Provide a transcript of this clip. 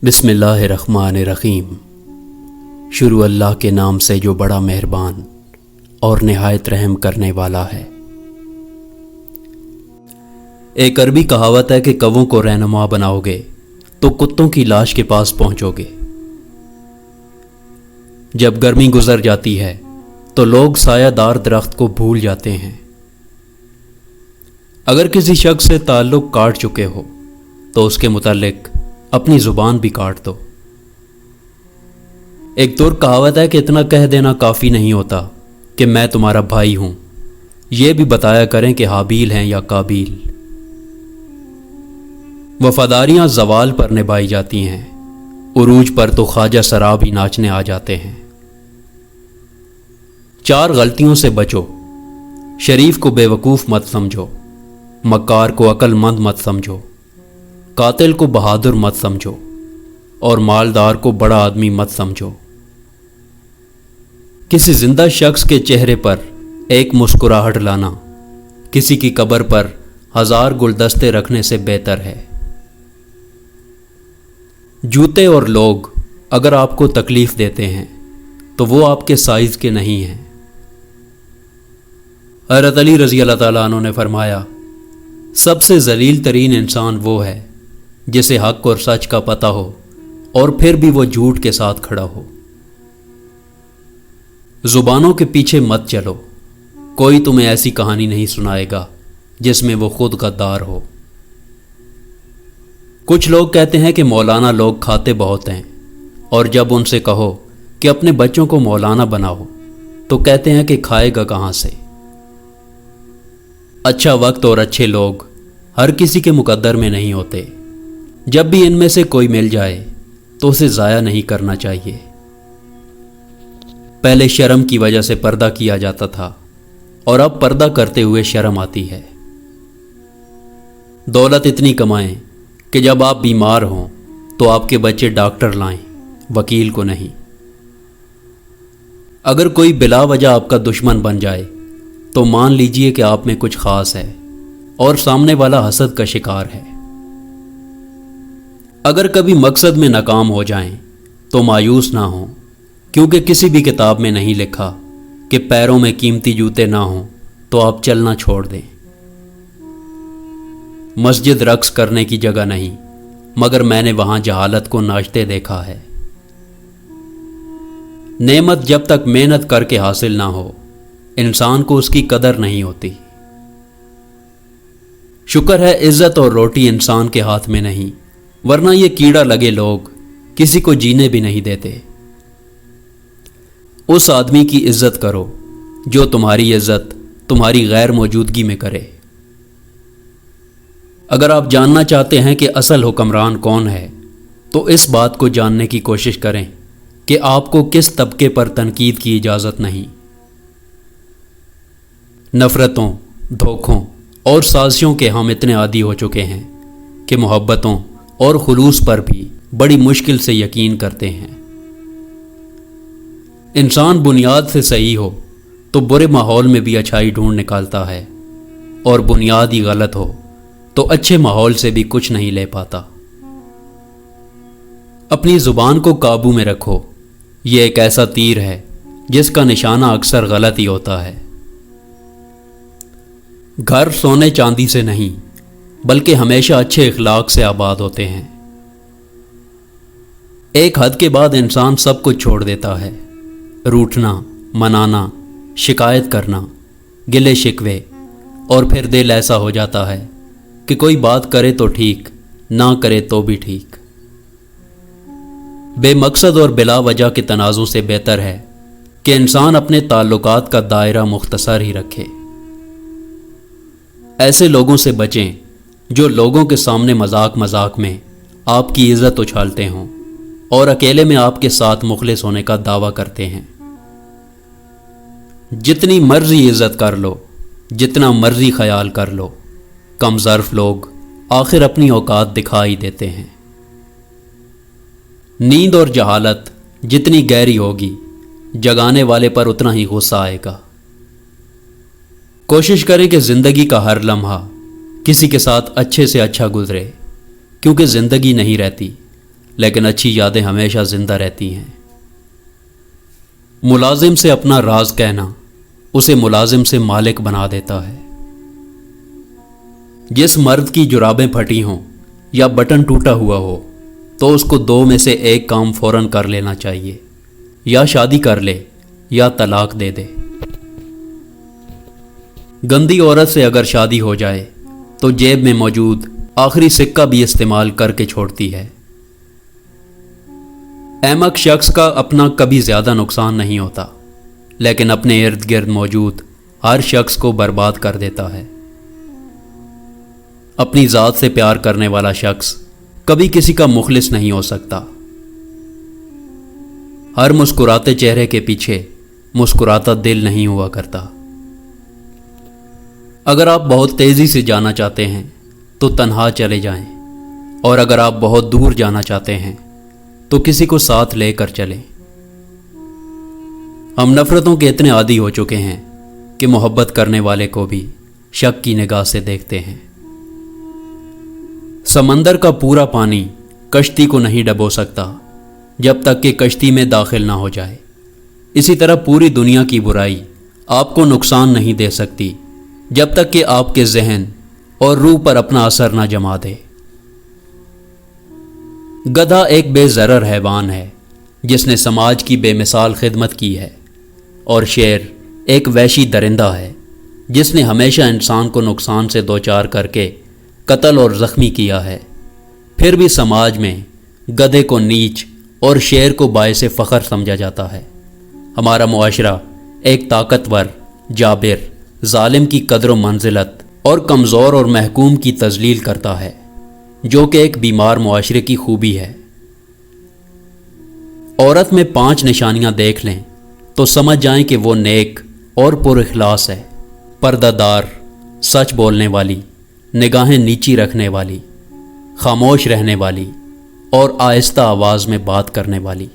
بسم اللہ الرحمن الرحیم۔ شروع اللہ کے نام سے جو بڑا مہربان اور نہایت رحم کرنے والا ہے۔ ایک عربی کہاوت ہے کہ کووں کو رہنما بناؤ گے تو کتوں کی لاش کے پاس پہنچو گے۔ جب گرمی گزر جاتی ہے تو لوگ سایہ دار درخت کو بھول جاتے ہیں۔ اگر کسی شخص سے تعلق کاٹ چکے ہو تو اس کے متعلق اپنی زبان بھی کاٹ دو۔ ایک ترک کہاوت ہے کہ اتنا کہہ دینا کافی نہیں ہوتا کہ میں تمہارا بھائی ہوں، یہ بھی بتایا کریں کہ حابیل ہیں یا قابیل۔ وفاداریاں زوال پر نبھائی جاتی ہیں، عروج پر تو خواجہ سرا بھی ناچنے آ جاتے ہیں۔ 4 غلطیوں سے بچو۔ شریف کو بے وقوف مت سمجھو، مکار کو عقل مند مت سمجھو، قاتل کو بہادر مت سمجھو، اور مالدار کو بڑا آدمی مت سمجھو۔ کسی زندہ شخص کے چہرے پر ایک مسکراہٹ لانا کسی کی قبر پر 1000 گلدستے رکھنے سے بہتر ہے۔ جوتے اور لوگ اگر آپ کو تکلیف دیتے ہیں تو وہ آپ کے سائز کے نہیں ہیں۔ حضرت علی رضی اللہ تعالیٰ عنہ نے فرمایا، سب سے ذلیل ترین انسان وہ ہے جسے حق اور سچ کا پتہ ہو اور پھر بھی وہ جھوٹ کے ساتھ کھڑا ہو۔ زبانوں کے پیچھے مت چلو، کوئی تمہیں ایسی کہانی نہیں سنائے گا جس میں وہ خود غدار ہو۔ کچھ لوگ کہتے ہیں کہ مولانا لوگ کھاتے بہت ہیں، اور جب ان سے کہو کہ اپنے بچوں کو مولانا بناؤ تو کہتے ہیں کہ کھائے گا کہاں سے۔ اچھا وقت اور اچھے لوگ ہر کسی کے مقدر میں نہیں ہوتے، جب بھی ان میں سے کوئی مل جائے تو اسے ضائع نہیں کرنا چاہیے۔ پہلے شرم کی وجہ سے پردہ کیا جاتا تھا، اور اب پردہ کرتے ہوئے شرم آتی ہے۔ دولت اتنی کمائیں کہ جب آپ بیمار ہوں تو آپ کے بچے ڈاکٹر لائیں، وکیل کو نہیں۔ اگر کوئی بلا وجہ آپ کا دشمن بن جائے تو مان لیجئے کہ آپ میں کچھ خاص ہے اور سامنے والا حسد کا شکار ہے۔ اگر کبھی مقصد میں ناکام ہو جائیں تو مایوس نہ ہوں، کیونکہ کسی بھی کتاب میں نہیں لکھا کہ پیروں میں قیمتی جوتے نہ ہوں تو آپ چلنا چھوڑ دیں۔ مسجد رقص کرنے کی جگہ نہیں، مگر میں نے وہاں جہالت کو ناچتے دیکھا ہے۔ نعمت جب تک محنت کر کے حاصل نہ ہو، انسان کو اس کی قدر نہیں ہوتی۔ شکر ہے عزت اور روٹی انسان کے ہاتھ میں نہیں، ورنہ یہ کیڑا لگے لوگ کسی کو جینے بھی نہیں دیتے۔ اس آدمی کی عزت کرو جو تمہاری عزت تمہاری غیر موجودگی میں کرے۔ اگر آپ جاننا چاہتے ہیں کہ اصل حکمران کون ہے تو اس بات کو جاننے کی کوشش کریں کہ آپ کو کس طبقے پر تنقید کی اجازت نہیں۔ نفرتوں، دھوکوں اور سازشوں کے ہم اتنے عادی ہو چکے ہیں کہ محبتوں اور خلوص پر بھی بڑی مشکل سے یقین کرتے ہیں۔ انسان بنیاد سے صحیح ہو تو برے ماحول میں بھی اچھائی ڈھونڈ نکالتا ہے، اور بنیاد ہی غلط ہو تو اچھے ماحول سے بھی کچھ نہیں لے پاتا۔ اپنی زبان کو قابو میں رکھو، یہ ایک ایسا تیر ہے جس کا نشانہ اکثر غلط ہی ہوتا ہے۔ گھر سونے چاندی سے نہیں بلکہ ہمیشہ اچھے اخلاق سے آباد ہوتے ہیں۔ ایک حد کے بعد انسان سب کچھ چھوڑ دیتا ہے، روٹھنا، منانا، شکایت کرنا، گلے شکوے، اور پھر دل ایسا ہو جاتا ہے کہ کوئی بات کرے تو ٹھیک، نہ کرے تو بھی ٹھیک۔ بے مقصد اور بلا وجہ کے تنازع سے بہتر ہے کہ انسان اپنے تعلقات کا دائرہ مختصر ہی رکھے۔ ایسے لوگوں سے بچیں جو لوگوں کے سامنے مذاق میں آپ کی عزت اچھالتے ہوں اور اکیلے میں آپ کے ساتھ مخلص ہونے کا دعویٰ کرتے ہیں۔ جتنی مرضی عزت کر لو، جتنا مرضی خیال کر لو، کم ظرف لوگ آخر اپنی اوقات دکھا ہی دیتے ہیں۔ نیند اور جہالت جتنی گہری ہوگی، جگانے والے پر اتنا ہی غصہ آئے گا۔ کوشش کریں کہ زندگی کا ہر لمحہ کسی کے ساتھ اچھے سے اچھا گزرے، کیونکہ زندگی نہیں رہتی، لیکن اچھی یادیں ہمیشہ زندہ رہتی ہیں۔ ملازم سے اپنا راز کہنا اسے ملازم سے مالک بنا دیتا ہے۔ جس مرد کی جرابیں پھٹی ہوں یا بٹن ٹوٹا ہوا ہو تو اس کو دو میں سے ایک کام فوراً کر لینا چاہیے، یا شادی کر لے یا طلاق دے دے۔ گندی عورت سے اگر شادی ہو جائے تو جیب میں موجود آخری سکہ بھی استعمال کر کے چھوڑتی ہے۔ احمق شخص کا اپنا کبھی زیادہ نقصان نہیں ہوتا، لیکن اپنے ارد گرد موجود ہر شخص کو برباد کر دیتا ہے۔ اپنی ذات سے پیار کرنے والا شخص کبھی کسی کا مخلص نہیں ہو سکتا۔ ہر مسکراتے چہرے کے پیچھے مسکراتا دل نہیں ہوا کرتا۔ اگر آپ بہت تیزی سے جانا چاہتے ہیں تو تنہا چلے جائیں، اور اگر آپ بہت دور جانا چاہتے ہیں تو کسی کو ساتھ لے کر چلیں۔ ہم نفرتوں کے اتنے عادی ہو چکے ہیں کہ محبت کرنے والے کو بھی شک کی نگاہ سے دیکھتے ہیں۔ سمندر کا پورا پانی کشتی کو نہیں ڈبو سکتا جب تک کہ کشتی میں داخل نہ ہو جائے۔ اسی طرح پوری دنیا کی برائی آپ کو نقصان نہیں دے سکتی جب تک کہ آپ کے ذہن اور روح پر اپنا اثر نہ جما دے۔ گدھا ایک بے ضرر حیوان ہے جس نے سماج کی بے مثال خدمت کی ہے، اور شیر ایک وحشی درندہ ہے جس نے ہمیشہ انسان کو نقصان سے دوچار کر کے قتل اور زخمی کیا ہے۔ پھر بھی سماج میں گدھے کو نیچ اور شیر کو باعث فخر سمجھا جاتا ہے۔ ہمارا معاشرہ ایک طاقتور، جابر، ظالم کی قدر و منزلت اور کمزور اور محکوم کی تذلیل کرتا ہے، جو کہ ایک بیمار معاشرے کی خوبی ہے۔ عورت میں 5 نشانیاں دیکھ لیں تو سمجھ جائیں کہ وہ نیک اور پر اخلاص ہے۔ پردہ دار، سچ بولنے والی، نگاہیں نیچی رکھنے والی، خاموش رہنے والی اور آہستہ آواز میں بات کرنے والی۔